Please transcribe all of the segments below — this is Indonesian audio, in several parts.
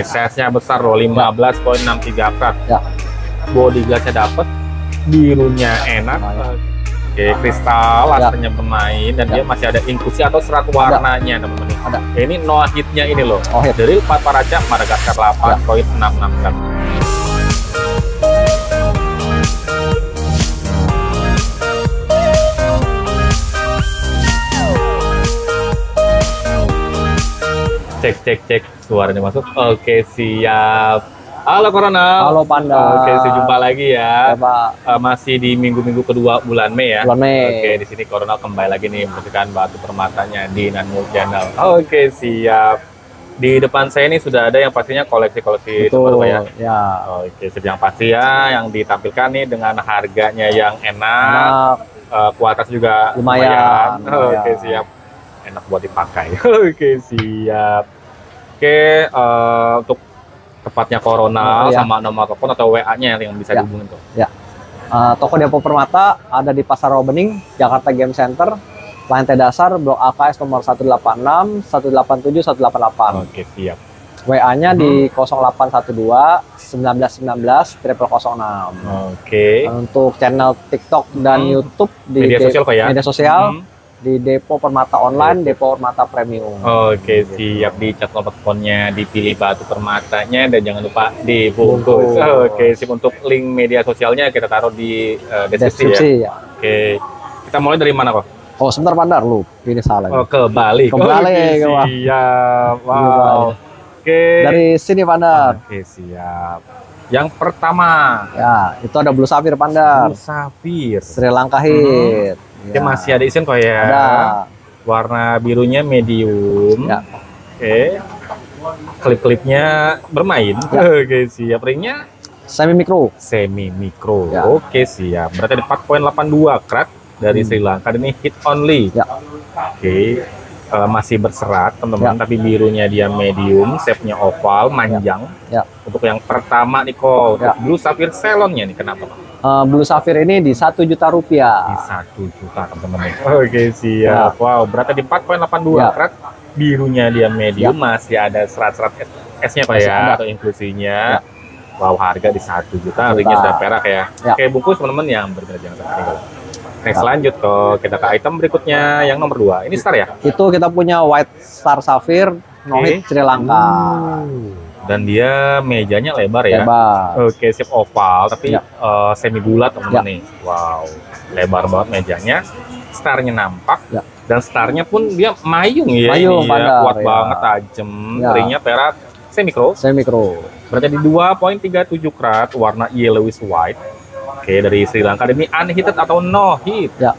Size-nya besar loh, 15,63 karat. Ya. Body glass-nya dapet, birunya enak. Oke, kristal, lasernya bermain, dan dia masih ada inklusi atau serat warnanya, teman-teman. Ada. Ini no hit-nya ini loh. No hit. Dari Paparaca Madagaskar 8,66 karat. Cek suaranya masuk. Oke, siap. Halo Corona. Halo Panda. Oke, jumpa lagi ya. Ya, Pak. Masih di minggu kedua bulan Mei ya. Bulan Mei. Oke, di sini Corona kembali lagi nih membersihkan batu permatanya di Nanmul Channel. Oke, siap. Di depan saya ini sudah ada yang pastinya koleksi-koleksi terbaru ya. Ya. Oke, yang pasti ya yang ditampilkan nih dengan harganya yang enak. Kualitas juga lumayan. Oke, siap. Enak buat dipakai. Oke, siap. Oke, untuk tepatnya Corona sama nomor telepon atau WA-nya yang bisa dihubungin tuh. Ya. Toko Depo Permata ada di Pasar Rawabening, Jakarta Game Center, lantai dasar Blok AKS nomor 186, 187, 188. Oke, siap. WA-nya di 0812 1919 0006. Oke. Untuk channel TikTok dan YouTube di media sosial kok ya? Media sosial. Di Depo Permata Online, Depo Permata Premium. Oke, siap. Dicat nomor teleponnya, dipilih batu permatanya, dan jangan lupa dibungkus. Oke, sip. Untuk link media sosialnya kita taruh di deskripsi ya. Oke, kita mulai dari mana kok? Oh, sebentar Pandar, lu ini salah. Oh, kebalik. Kebalik. Siap. Wow. Oke. Dari sini Pandar. Oke, siap. Yang pertama. Ya, itu ada Blue Sapphire Pandar. Blue Sapphire. Sri Lanka Hit. Dia masih ada isian kok ya. Ada. Warna birunya medium. Ya. Oke. Klip-klipnya bermain. Ya. Oke, siap. Ringnya semi mikro. Semi mikro. Ya. Oke, siap. Berarti ada 4,82 karat dari Sri Lanka. Ini hit only. Ya. Oke. Masih berserat, teman-teman. Tapi birunya dia medium, shape-nya oval, manjang. Ya. Untuk yang pertama nih kok, Ya. Blue Sapphire Ceylonnya nih, kenapa Pak? Blue Sapphire ini di 1 juta rupiah. Di 1 juta teman-teman. Oke, siap. Wow, berarti di 4,82 karat. Birunya dia medium, masih ada serat-serat S-nya Pak ya, atau inklusinya. Wow, harga di 1 juta, ringnya sudah perak ya. Oke, bungkus teman-teman yang berbeda jangan sampai tinggal. Next, lanjut kok, kita ke item berikutnya yang nomor 2. Ini star ya? Itu kita punya White Star Sapphire, no hit Sri Lanka. Dan dia mejanya lebar ya. Lebar. Oke, shape oval tapi semi bulat teman-teman nih. Wow, lebar banget mejanya. Starnya nampak. Dan starnya pun dia mayung ya. Mayung, kuat banget, tajam. Ringnya perak semi mikro. Semi mikro. Berarti di 2,37 karat, warna yellowish white. Oke, dari Sri Lanka ini unheated atau no heat. Ya.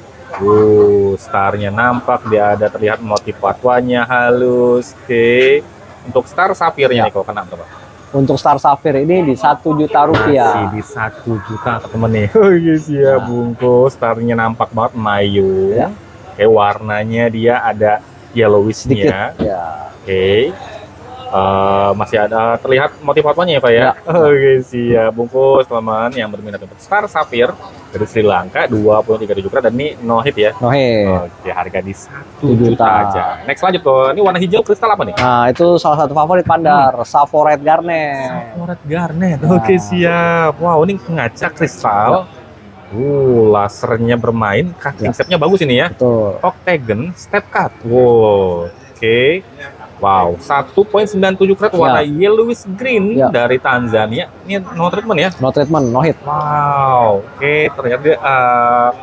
Starnya nampak, dia ada terlihat motif batuannya halus. Oke. Untuk Star Sapphire-nya nih kok kenapa Pak? Untuk Star Sapphire ini di 1 juta rupiah. Masih di 1 juta temen nih. Oke, siap. Bungkus. Starnya nampak banget mayung. Oke, warnanya dia ada yellowish-nya. Oke. Masih ada terlihat motif batuannya ya Pak ya? Oke, siap. Bungkus teman-teman yang berminat untuk Star Sapphire dari Sri Lanka 2,37 karat, dan ini no hit ya? No hit. Oke, harga di 1 juta aja. Next, lanjut kok. Ini warna hijau kristal apa nih? Nah, itu salah satu favorit Pandar, Saphorite Garnet. Saphorite Garnet. Oke, siap. Wow, ini ngaca kristal. Lasernya bermain, cutting stepnya bagus ini ya. Betul. Octagon step cut. Wow. Oke. Wow, 1,97 karat warna yellowish green dari Tanzania. Ini no treatment ya? No treatment, no hit. Wow, oke. Ternyata dia,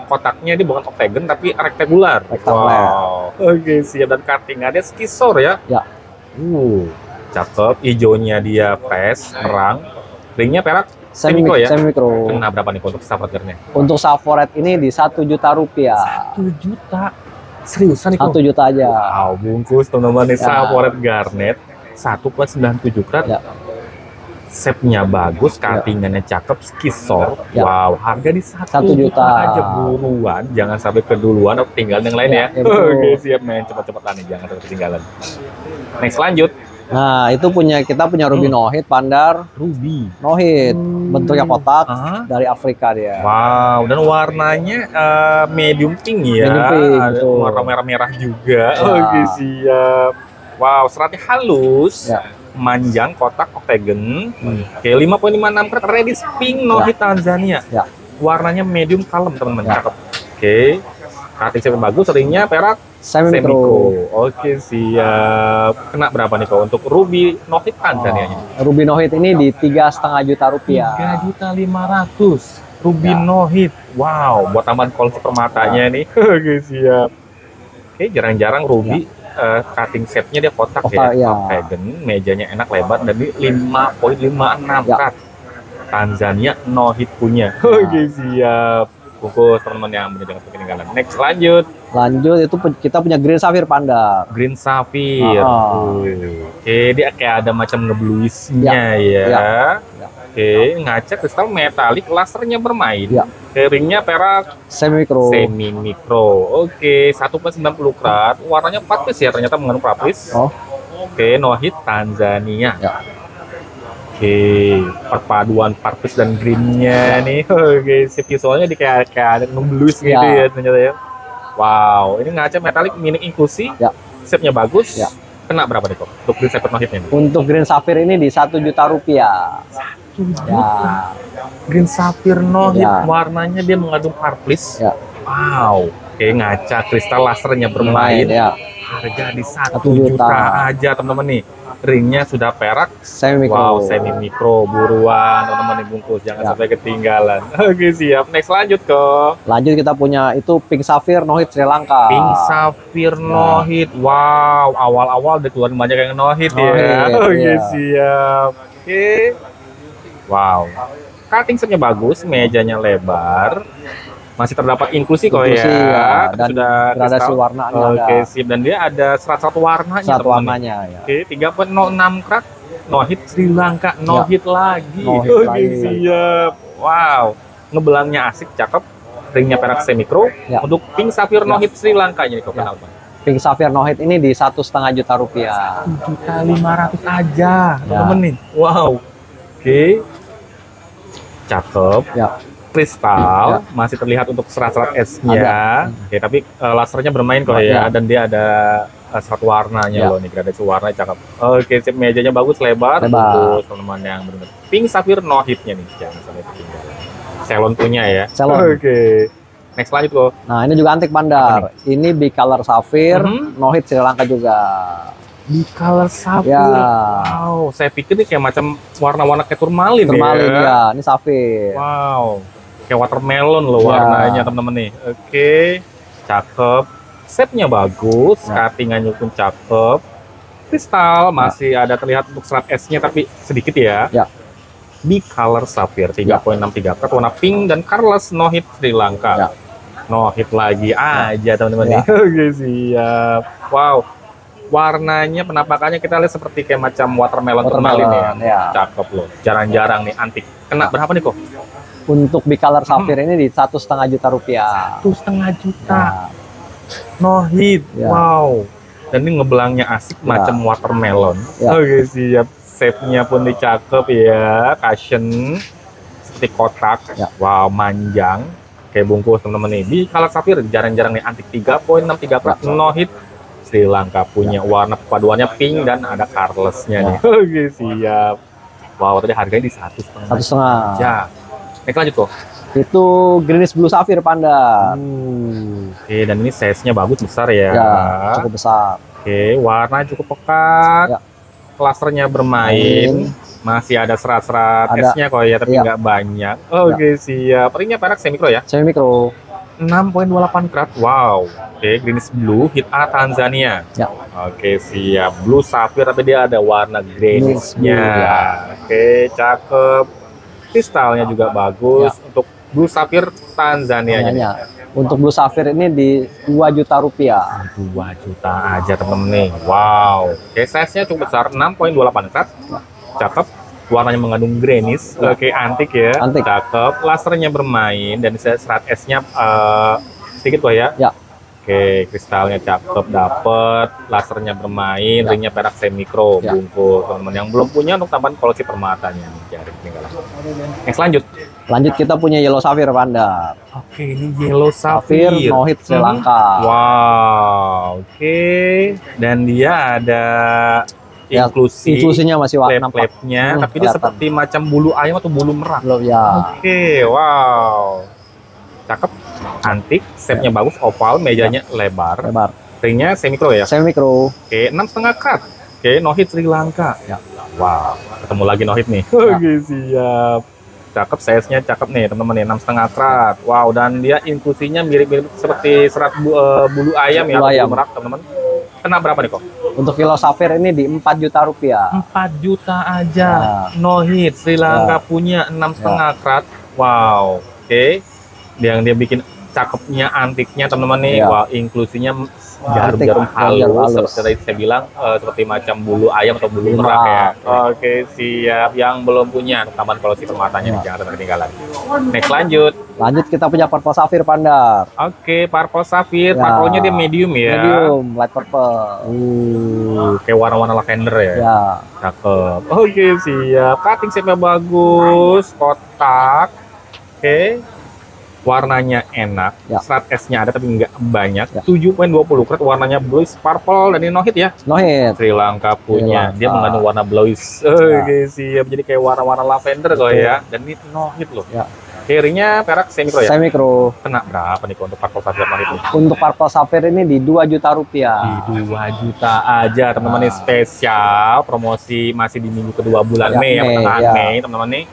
kotaknya dia bukan octagon tapi rektangular. Wow. Oke, siap. Dan cuttingannya skisor ya? Ya. Cakep. Hijaunya dia fresh, terang. Ringnya perak semi mikro ya? Semi mikro. Kena berapa nih untuk Saphorite Garnet? Untuk Saphorite ini di 1 juta rupiah. 1 juta. Seriusan nih kok? 1 juta aja. Wow, bungkus teman-teman nih Saphorite Garnet 1,97 karat. Shape-nya bagus, cuttingannya cakep, skisor. Wow, harga di 1 juta aja. Buruan, jangan sampai keduluan atau ketinggalan yang lain ya. Oke, siap men, cepet-cepetan nih, jangan sampai ketinggalan. Next, lanjut. Nah, itu kita punya Ruby no hit Pandar. Ruby no hit, bentuknya kotak, dari Afrika dia. Wow, dan warnanya medium pink ya. Medium pink, ada warna merah-merah juga. Oke, siap. Wow, seratnya halus. manjang, kotak, octagon. Oke, 5.56 karat, Redis pink, no hit Tanzania. Ya. Warnanya medium kalem, teman-teman. Cakep. Oke, cutting shape bagus, ringnya perak, Semi semi-micro. micro. Oke, siap. Kena berapa nih kok untuk ruby no hit Tanzania? Ruby no hit ini di 3,5 juta rupiah. 3.500.000 ruby Ya. no hit. Wow, buat tambahan koleksi permatanya nih. Oke, siap. Oke, jarang-jarang ruby cutting set-nya dia kotak ya. Octagon, mejanya enak lebar dan di 5.56 karat. Tanzania no hit punya. Oke, siap. Bungkus teman-teman yang punya jangan ketinggalan. Next, lanjut. Lanjut itu kita punya Green Sapphire Panda. Green Sapphire. Oke, dia kayak ada macam ngebluisnya ya. Oke, ngaca kristal metalik, lasernya bermain. Ringnya perak, semi micro. Oke, 1.90 karat. Warnanya 4 piece ya, ternyata mengandung prapis. Oke, no hit Tanzania. Oke, perpaduan parpis dan greennya nih. Oke, si visualnya di kayak ada ngeblues gitu ya ternyata ya. Wow, ini ngaca metalik mini inklusi. Shape-nya bagus. Kena berapa nih kok untuk Green Sapphire no hit-nya? Untuk Green Sapphire ini di 1 juta rupiah. Green Sapphire no hit, warnanya dia mengandung parplis. Wow, oke, ngaca kristal lasernya bermain. Harga di 1 juta aja teman-teman nih. Ringnya sudah perak, semi micro. Wow, semi micro. Buruan teman-teman dibungkus, jangan sampai ketinggalan. Oke, siap. Next, lanjut kok. Lanjut kita punya itu Pink Sapphire no hit Sri Lanka. Pink Sapphire no hit. Wow, awal-awal udah keluarin banyak yang no hit ya. Oke, siap. Oke. Wow. Cutting setnya bagus, mejanya lebar. Masih terdapat inklusi kok ya. Dan sudah gradasi warnanya. Oke, sip. Dan dia ada serat-serat warnanya. Serat warnanya ya. Oke, 3.06 karat. No hit Sri Lanka, no hit lagi. Oke, siap. Wow. Ngebelangnya asik, cakep. Ringnya perak semi micro. Untuk Pink Sapphire no hit Sri Lanka ini kok kenapa? Pink Sapphire no hit ini di 1,5 juta rupiah. 1.500.000 aja, temen nih. Wow. Oke. Cakep. Kristal masih terlihat untuk serat-serat esnya. Oke, tapi lasernya bermain kok ya, dan dia ada serat warnanya loh nih, gradasi warnanya cakep. Oke, sip, mejanya bagus, lebar. Bagus teman-teman yang benar. Pink Sapphire no hitnya nih, jangan sampai ketinggalan. Salon punya ya. Oke. Next, lanjut kok. Nah, ini juga antik Pandar. Ini bicolor Sapphire no hit Sri Lanka juga. Bicolor Sapphire. Wow, saya pikir ini kayak macam warna-warna kayak turmalin ya. Ini Sapphire. Wow. Kayak watermelon loh warnanya teman-teman nih. Oke, cakep. Shape-nya bagus, cutting-annya pun cakep. Kristal masih ada terlihat untuk serat esnya tapi sedikit ya. Bicolor Sapphire 3.63 karat, warna pink dan colorless, no hit Sri Lanka. No hit lagi aja teman-teman nih. Oke, siap. Wow. Warnanya, penampakannya kita lihat seperti kayak macam watermelon turmalin ya. Cakep loh. Jarang-jarang nih antik. Kena berapa nih kok? Untuk bicolor Sapphire ini di 1,5 juta rupiah. 1,5 juta. No hit. Wow. Dan ini ngebelangnya asik macam watermelon. Oke, siap. Shape-nya pun dicakep ya. Cushion seperti kotak. Wow, manjang. Kayak bungkus teman-teman nih. Bicolor Sapphire jarang-jarang nih antik, 3.63 karat, no hit Sri Lanka punya. Warna perpaduannya pink dan ada colorless-nya nih. Oke, siap. Wow, tadi harganya di 1,5 ya. Next, lanjut kok. Itu Greenish Blue Sapphire Panda. Oke, dan ini size-nya bagus, besar ya. Cukup besar. Oke, warna cukup pekat. Klasternya bermain. Masih ada serat-serat esnya kok ya, tapi nggak banyak. Oke, siap. Ringnya perak semi micro ya? Semi micro. 6.28 karat. Wow. Oke, Greenish Blue hit A Tanzania. Oke, siap. Blue Sapphire tapi dia ada warna greenish-nya. Oke, cakep. Kristalnya juga bagus. Untuk Blue Sapphire Tanzania. Untuk Blue Sapphire ini di 2 juta rupiah. 2 juta aja temen-temen nih. Wow. Oke, size-nya cukup besar, 6.28 karat. Cakep. Warnanya mengandung greenish. Oke, antik ya. Cakep. Lasernya bermain dan serat esnya sedikit kok ya. Oke, kristalnya cakep, dapet. Lasernya bermain, ringnya perak semi micro, bungkus. Teman-teman yang belum punya untuk tambahan koleksi permatanya nih, jangan ketinggalan. Next, lanjut. Lanjut kita punya Yellow Sapphire Panda. Oke, ini Yellow Sapphire no hit Sri Lanka. Wow, oke. Dan dia ada Ya, inklusi. inklusinya masih nampak. Klep-klepnya, tapi ini seperti macam bulu ayam atau bulu merak. Belum ya. Oke, wow. Cakep, antik, shape-nya bagus, oval, mejanya lebar. Ringnya semi micro ya? Semi micro. Oke, 6,5 karat. Oke, no hit Sri Lanka. Ya. Wow, ketemu lagi no hit nih. Oke, siap. Cakep, size-nya cakep nih teman-teman nih, 6,5 karat. Wow, dan dia inklusinya mirip-mirip seperti serat bulu ayam ya, bulu merak teman-teman. Kena berapa nih kok? Untuk kilo safir ini di 4 juta rupiah. 4 juta aja. Ya. No hit Sri Lanka punya 6,5 karat. Wow, oke. Yang dia bikin cakepnya, antiknya teman-teman nih. Wah, inklusinya jarum-jarum halus, seperti saya bilang, seperti macam bulu ayam atau bulu merak ya. Oke, siap. Yang belum punya tambahan polisi permatanya nih, jangan ketinggalan. Next, lanjut kita punya purple safir Pandar. Oke, purple safir, purple-nya dia medium ya. Medium, light purple. Kayak warna-warna lavender ya. Ya. Cakep. Oke, siap. Cutting shape-nya bagus, kotak. Oke. Warnanya enak, serat S-nya ada tapi nggak banyak. 7,20 karat, warnanya bluish purple, dan ini no hit ya. No hit. Sri Lanka punya, dia mengandung warna bluish. Oke, siap. Jadi kayak warna-warna lavender kok ya. Dan ini no hit loh. Ringnya perak semi micro ya. Semi micro. Kena berapa nih untuk purple safir no hit nih? Untuk purple safir ini di 2 juta rupiah. Di 2 juta aja teman-teman, ini spesial promosi masih di minggu kedua bulan Mei ya, pertengahan Mei teman-teman nih.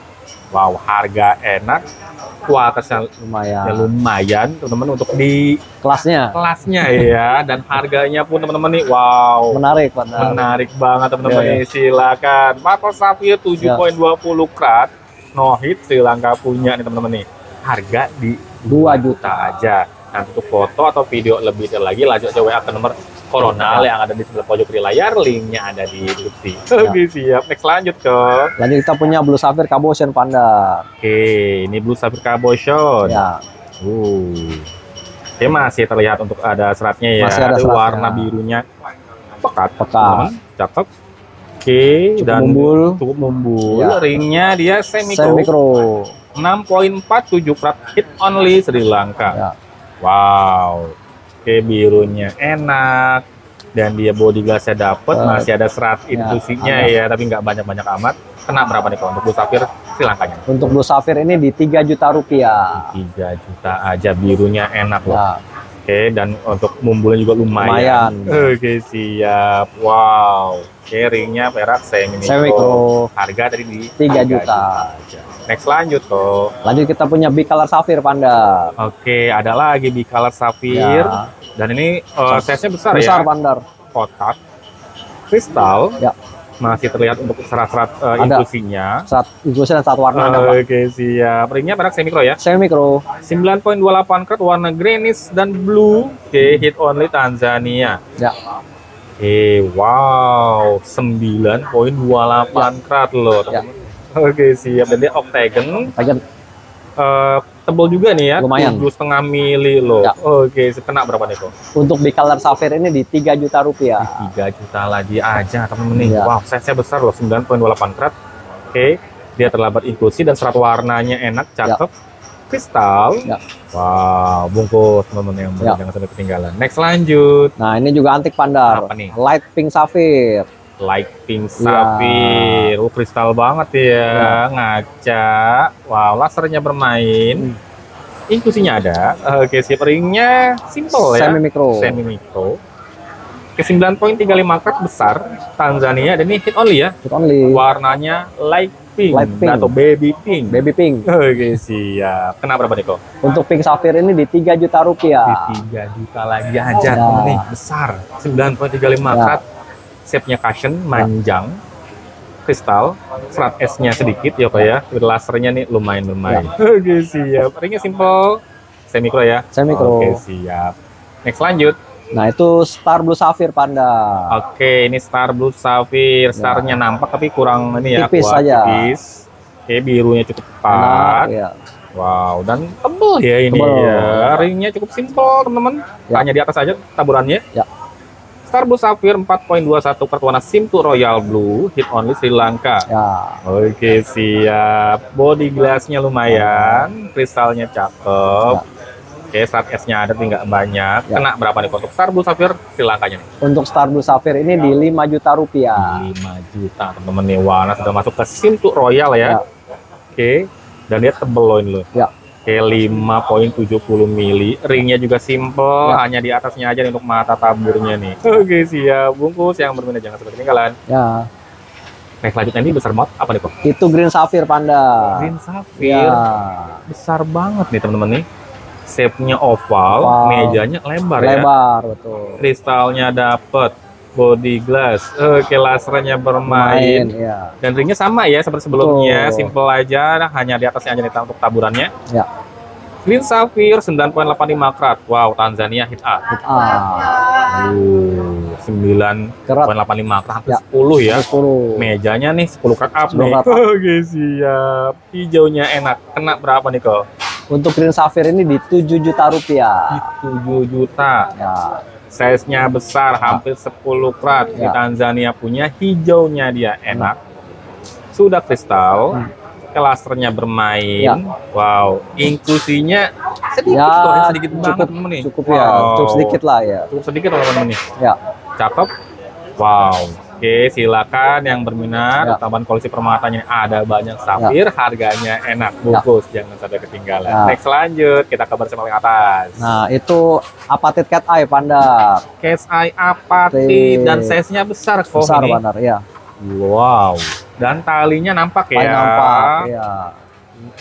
Wow, harga enak. Kualitasnya lumayan teman-teman untuk di kelasnya ya, dan harganya pun teman-teman nih wow, menarik banget teman-teman nih. Silakan purple safir 7,20 karat no hit Sri Lanka punya nih teman-teman nih, harga di 2 juta aja. Nah, untuk foto atau video lebih detail lagi lanjut aja WA ke nomor Koronal yang ada di sebelah pojok kiri layar, linknya ada di deskripsi. Oke, siap. Next, lanjut ke. Lanjut kita punya blue safir cabochon Pandar. Oke, ini blue safir cabochon. Ya. Dia masih terlihat untuk ada seratnya ya. Masih ada seratnya. Warna birunya pekat. Cakep. Oke, cukup mumbul. Ya. Ringnya dia semi micro. 6,47 karat, hit only Sri Lanka. Ya. Wow. Oke, birunya enak, dan dia body glassnya dapet, masih ada serat inklusinya ya, tapi nggak banyak-banyak amat. Kena berapa nih kalau untuk blue safir Sri Lankanya? Untuk blue safir ini di 3 juta rupiah. 3 juta aja, birunya enak loh. Oke, dan untuk mumbulnya juga lumayan. Oke, siap. Wow. Oke, ringnya perak semi micro. Harga tadi di 3 juta. Next, lanjut kok. Lanjut kita punya bicolor safir Pandar. Oke, ada lagi bicolor safir. Dan ini size-nya besar ya. Besar Pandar. Kotak, kristal. Masih terlihat untuk serat-serat inklusinya. Serat inklusi dan serat warna. Oke, siap. Ringnya perak semi micro ya. Semi micro. 9,28 karat, warna greenish dan blue. Oke, hit only Tanzania. Ya. Wow, 9,28 karat loh. Oke, siap. Dan dia octagon. Tebal juga nih ya, lumayan. 7,5 mili loh. Oke, kena berapa nih kok? Untuk bicolor safir ini di 3 juta rupiah. 3 juta lagi aja teman-teman nih. Wow, size-nya besar loh, 9,28 karat. Oke, dia terlambat inklusi dan serat warnanya enak, cakep. Kristal. Wow, bungkus teman-teman yang jangan sampai ketinggalan. Next, lanjut. Nah, ini juga antik Pandar. Apa nih? Light pink safir. Light pink safir, kristal banget ya, ngaca. Wow, lasernya bermain, inklusinya ada. Oke, siap. Ringnya simple ya, semi micro. Ke 9,35 karat, besar Tanzania, dan ini hit only ya. Hit only. Warnanya light pink atau baby pink. Oke, siap. Kena berapa nih kok? Untuk pink safir ini di 3 juta rupiah. Di 3 juta lagi aja temen nih, besar 9,35 karat. Shape-nya cushion, manjang, kristal, serat S-nya sedikit ya Pak ya. Lasernya nih lumayan. Oke, siap. Ringnya simple, semi micro ya. Semi micro. Oke, siap. Next, lanjut. Nah, itu Star Blue Safir Pandar. Oke, ini Star Blue Safir. Starnya nampak tapi kurang ini ya, tipis saja. Oke, birunya cukup tepat. Wow, dan tebal ya ini ya. Ringnya cukup simple teman-teman. Hanya di atas aja taburannya. Star Blue Safir 4,21 karat, warna Simtu Royal Blue, hit only Sri Lanka. Oke, siap. Body glassnya lumayan, kristalnya cakep. Oke, Start S-nya ada tinggal banyak. Ya. Kena berapa nih untuk Star Blue Sapphire Sri Lankanya nih? Untuk Star Blue Sapphire ini di 5 juta rupiah. 5 juta teman-teman nih. Warna sudah masuk ke Sintu Royal ya. Ya. Oke, dan dia tebel loh ini loh. Ya. Oke, 5,70 mili. Ringnya juga simple, Ya. hanya di atasnya aja nih untuk mata taburnya nih. Oke, siap. Bungkus yang berminat jangan sampai ketinggalan. Ya. Next selanjutnya ini besar banget apa nih kok? Itu Green Sapphire Panda. Green Sapphire. Ya. Besar banget nih teman-teman nih. Shape-nya oval, Oval. mejanya lebar ya. Lebar, betul. Kristalnya dapet, body glass, oke, lasernya bermain, ya. dan ringnya sama ya seperti sebelumnya, Betul. simple aja, hanya di atasnya aja nih untuk taburannya. Ya. Green Sapphire 9,85 karat, wow, Tanzania hit A. Ah, 9,85 karat, hampir Ya. 10 ya. 10. Mejanya nih 10 karat up 10 nih. karat up. Oke, siap. Hijaunya enak, kena berapa nih kok? Untuk Green Sapphire ini di 7 juta rupiah. 7 juta. Ya. Size-nya besar, hampir 10 karat. Di Ya. Tanzania punya, hijaunya dia enak. Sudah kristal, lasernya bermain. Ya. Wow, inklusinya sedikit Ya, kok, sedikit banget temen nih. cukup ya, cukup sedikit lah ya. Cukup sedikit teman-teman nih. Ya. Cakep. Wow. Oke, silakan yang berminat. Ya. Taman koleksi permatanya ada banyak sapphire, harganya enak, bungkus, jangan sampai ketinggalan. Ya. Next lanjut, kita ke bersama paling atas. Nah, itu Apatit Cat Eye Panda. Case eye apatit Oke. dan size-nya besar kok Besar ini. benar ya. Wow. Dan talinya nampak ya. Paling nampak ya.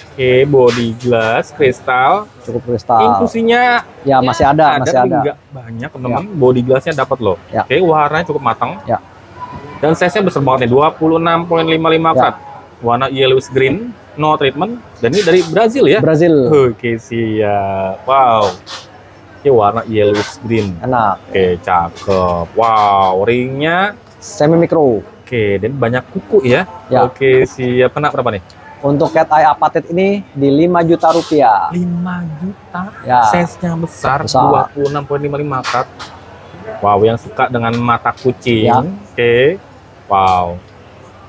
Oke, body glass, kristal. Cukup kristal. Inklusinya Ya, masih ada, masih tapi ada. nggak banyak teman-teman. Body glassnya dapat loh. Ya. Oke, warnanya cukup matang. Ya. Dan size-nya besar banget nih, 26,55 Ya. karat. Warna yellowish green, no treatment. Dan ini dari Brazil ya. Brazil. Oke, siap. Wow. Ini warna yellowish green. Enak. Oke, cakep. Wow, ringnya. Semi mikro. Oke, dan banyak kuku ya. Ya. Oke, siap. Kena berapa nih? Untuk Cat Eye Apatit ini di 5 juta rupiah. 5 juta. Ya. Size-nya besar, Besar. 26,55 karat. Wow, yang suka dengan mata kucing. Ya. Oke. Wow.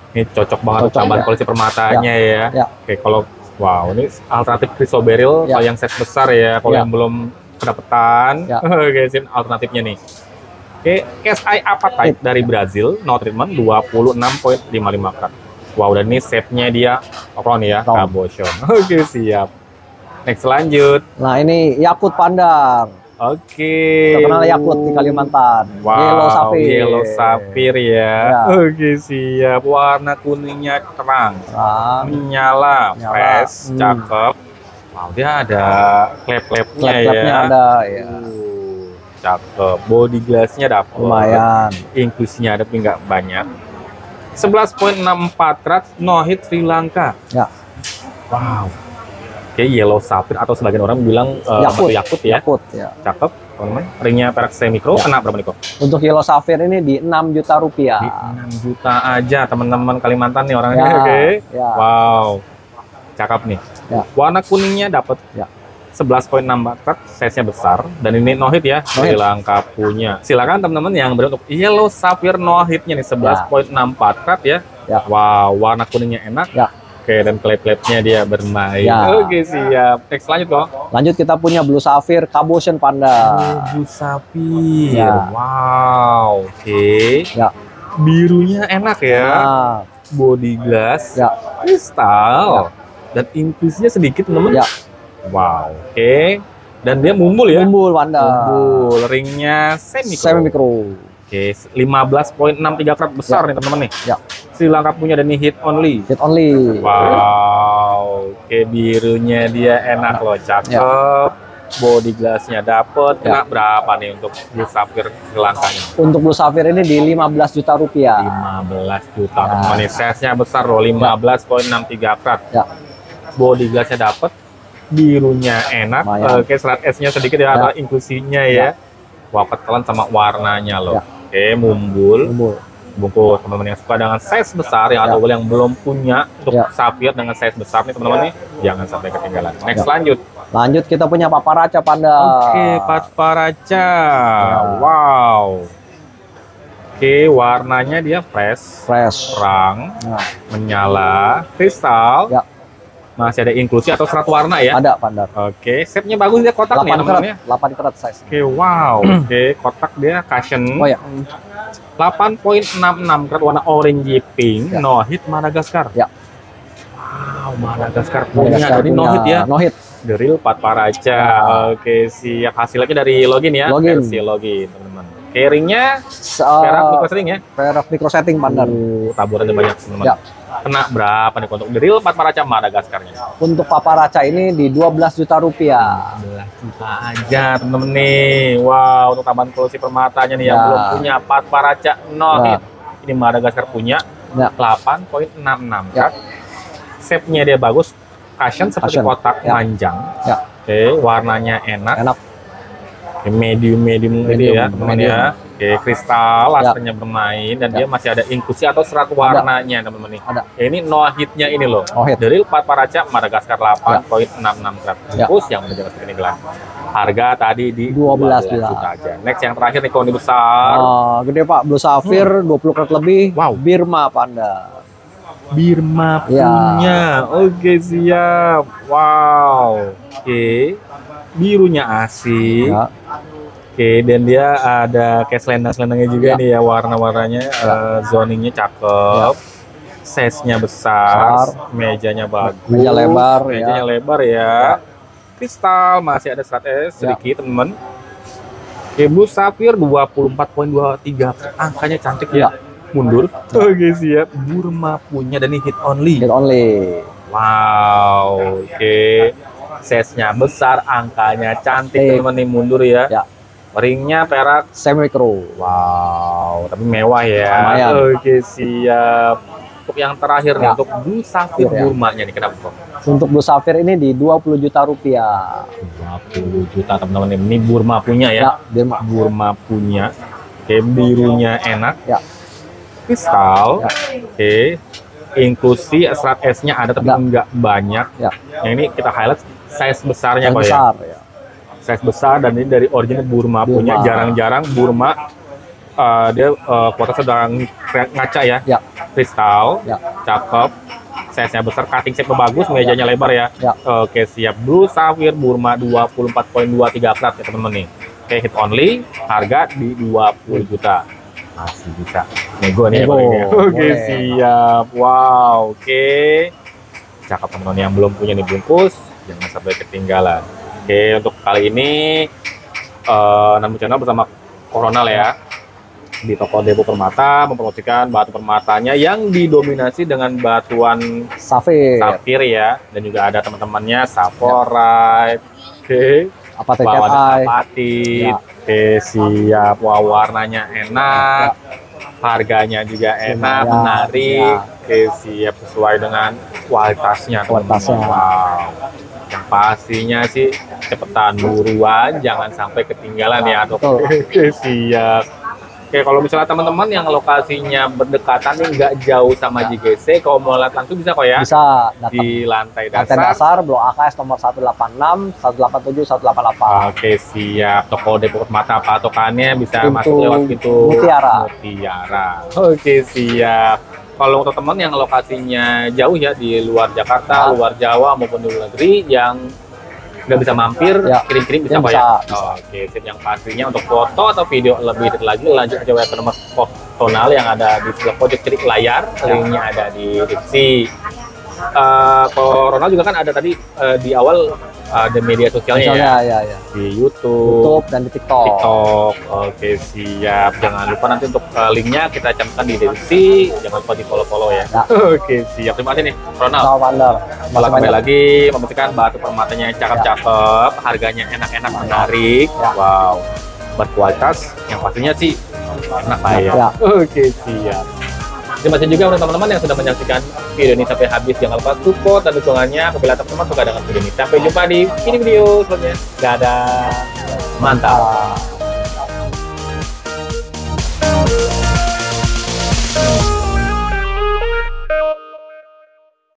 Ini cocok banget untuk Cocok, taman ya. koleksi permatanya ya. Ya. Oke, kalau wow, ini alternatif Chrysoberyl Ya. kalau yang size besar ya. Kalau Ya. yang belum kedapetan, Ya. oke, sini alternatifnya nih. Oke, Case Eye Apatite dari Brazil, no treatment, 26,55 karat. Wow, dan ini shape-nya dia round ya, Round. cabochon. Oke, siap. Next lanjut. Nah, ini Yakut Pandang. Oke. Terkenal Yakut di Kalimantan. Wow, Yellow Sapphire. Yellow Sapphire ya. Ya. Oke, siap. Warna kuningnya terang, Nah, menyala, Menyala. fresh, cakep. Wow, dia ada klep-klepnya ya. klep-klepnya ada ya. Cakep. Body glassnya dapet. Lumayan. Inklusinya ada tapi nggak banyak. 11,64 karat, no hit Sri Lanka. Ya. Wow. Oke, Yellow Sapphire atau sebagian orang bilang Yakut. Yakut ya. Yakut ya. Cakep, teman-teman. Ringnya perak semikro, kena berapa nih kok? Untuk Yellow Sapphire ini di 6 juta rupiah. Di 6 juta aja teman-teman Kalimantan nih orangnya. Ya, Oke. ya. Wow. Cakep nih. Ya. Warna kuningnya dapat. Ya. 11,6 karat, size-nya besar dan ini no hit ya. No hit. Sri Lanka punya. Silakan teman-teman yang beruntung Yellow Sapphire no hitnya nih 11,64 karat ya. Ya. Wow, warna kuningnya enak. Ya. Oke, dan klep-klepnya dia bermain. Ya. Oke, siap. Next lanjut kok. Lanjut kita punya Blue Sapphire Cabochon Panda. Blue Sapphire. Ya. Wow. Oke. Ya. Birunya enak ya. Nah, Body glass, ya. kristal, dan inklusinya sedikit teman-teman. Ya. Wow. Oke. Dan dia mumbul ya. Mumbul Panda. Mumbul. Ringnya semi. Semi mikro. Oke. 15,63 karat besar nih teman-teman nih. Ya. Sri Lanka punya dan ini hit only. Hit only. Wow. Oke, birunya dia enak loh, cakep. Ya. Body glassnya dapet. Kena berapa nih untuk Blue Sapphire Sri Lankanya? Untuk Blue Sapphire ini di 15 juta rupiah. 15 juta Ya. teman-teman nih. Size-nya besar loh, 15,63 karat. Ya. Body glassnya dapet. Birunya enak. Lumayan. Oke, serat S-nya sedikit ya, ada inklusinya ya. Wah, ketelan sama warnanya loh. Ya. Oke, mumbul. Mumbul. Bungkus teman-teman yang suka dengan size besar yang atau yang belum punya untuk Ya. sapphire dengan size besar nih teman-teman nih, jangan sampai ketinggalan. Next lanjut. Lanjut kita punya Paparaca Panda. Oke, Paparaca. Ya. Wow. Oke, warnanya dia fresh, Fresh. terang, Nah, menyala, kristal. Ya. Masih ada inklusi atau serat warna ya? Ada Pandar. Oke, shape-nya bagus dia, kotak nih 8 teman-teman ya. 8 karat size. Oke, wow. Oke, kotak dia cushion. Oh ya. 8.66 karat warna orange pink. Ya. No hit Madagaskar. Ya. Wow, Madagaskar punya Madagaskar dari no punya hit ya. No hit. The Real Patparaca. Oke, siap. Hasilnya dari login ya. Login. Versi login, teman-teman. Oke, ringnya Uh, perak micro ring ya. perak micro setting Pandar. Taburannya banyak, teman-teman. Ya. Kena berapa nih untuk The Real Patparaca Madagaskarnya? Untuk paparaca ini di 12 juta rupiah. 12 juta aja temen-temen nih. Wow, untuk taman kolosi permatanya nih yang Ya. belum punya Patparaca no Ya. hit. Ini Madagaskar punya Ya. 8.66 Ya. kan. Shape-nya dia bagus. Cushion seperti Cushion. kotak Ya. panjang. Ya. Oke, warnanya enak. Enak. Oke, medium ini ya teman-teman medium. ya. Oke, kristal Ya. lasernya bermain dan Ya. dia masih ada inklusi atau serat warnanya teman-teman nih. Ada. Ya, ini no hitnya ini loh. No hit. The Real Patparaca Madagaskar 8.66 gram Ya. bungkus yang menjaga seperti ini gelang. Harga tadi di 12 juta juta aja. Next yang terakhir nih koni besar. Gede Pak, Blue Sapphire 20 karat lebih. Wow. Birma Pandar. Birma Ya. punya. Oke, siap. Wow. Oke. Birunya asik. Ya. Oke, dan dia ada kayak selendang-selendangnya juga Ya. nih ya, warna-warnanya, zoningnya cakep, size-nya besar, mejanya bagus, Meja lebar, mejanya ya. lebar ya, kristal masih ada serat es sedikit temen. Oke, Blue Sapphire 24.23, angkanya cantik ya, mundur. Oke, siap, Burma punya dan ini hit only. Hit only. Wow, oke, size-nya besar, angkanya cantik temen nih, mundur ya. Ya. Ringnya perak. Semi micro. Wow, tapi mewah ya. Lumayan. Oke, siap. Untuk yang terakhir nih, Ya. untuk Blue Sapphire Ya. Burmanya nih, kenapa kok? Untuk Blue Sapphire ini di 20 juta rupiah. 20 juta teman-teman. Ini Burma punya ya. Ya, Birma. Burma punya. Oke, birunya enak. Ya. Kristal. Ya. Oke. Inklusi serat S-nya ada tapi Ada. nggak banyak. Ya. Yang ini kita highlight size besarnya Yang kok ya. besar ya. Size besar dan ini dari original Burma punya. Burma. Jarang-jarang Burma dia kuota sedang ngaca ya. Ya. Kristal, Ya. cakep, size-nya besar, cutting shape bagus, mejanya lebar ya. Ya. Oke, siap. Blue Sapphire Burma 24.23 karat ya teman-teman nih. Oke, hit only, harga di 20 juta. Masih bisa nego nih ya Nego, paling ini. Oke, boleh. siap. Wow, oke. Cakep teman-teman yang belum punya nih bungkus, jangan sampai ketinggalan. Oke, untuk kali ini Nanu Channel bersama Coronal ya. Di toko Depo Permata mempromosikan batu permatanya yang didominasi dengan batuan Sapphire. safir ya, dan juga ada teman-temannya Saphorite, oke, Apatit bawah ada Eye. apatit, Ya. oke, siap. Wah, warnanya enak, harganya juga enak, Lumayan, menarik, ya. oke, siap, sesuai dengan kualitasnya, Kualitasnya. teman-teman. Wow, yang pastinya sih cepetan buruan, jangan sampai ketinggalan ya, Betul. oke, siap. Oke, kalau misalnya teman-teman yang lokasinya berdekatan nih nggak jauh sama JGC, kalau mau lihat langsung bisa kok ya? Bisa datang. Di lantai Lantai dasar. dasar Blok AKS nomor 186, 187, 188. Oke, siap. Toko Depo Permata patokannya bisa Pintu masuk lewat pintu Mutiara. Mutiara. Oke, siap. Kalau untuk teman yang lokasinya jauh ya di luar Jakarta, luar Jawa maupun di luar negeri yang nggak bisa mampir, Ya. kirim-kirim bisa Ya, Pak bisa, ya? bisa. Oke, sip. Yang pastinya untuk foto atau video lebih detail lagi lanjut aja WhatsApp nomor personal yang ada di sebelah pojok kiri layar, linknya ada di deskripsi. Corona juga kan ada tadi di awal ada media sosialnya ya, Ya. di YouTube, YouTube dan di TikTok. TikTok. Oke, siap. Jangan lupa nanti untuk linknya kita cantumkan di deskripsi. Jangan lupa di follow ya. Ya. Oke, siap. Terima kasih nih, Ronald. Sama Pandar. Malah kembali lagi membuktikan batu permatanya cakep-cakep, harganya enak-enak, menarik, wow, berkualitas, yang pastinya sih enak lah ya. Ya. Oke, siap. Terima kasih juga untuk teman-teman yang sudah menyaksikan video ini sampai habis. Jangan lupa support dan dukungannya apabila teman-teman suka dengan video ini. Sampai jumpa di video selanjutnya. Dadah, mantap.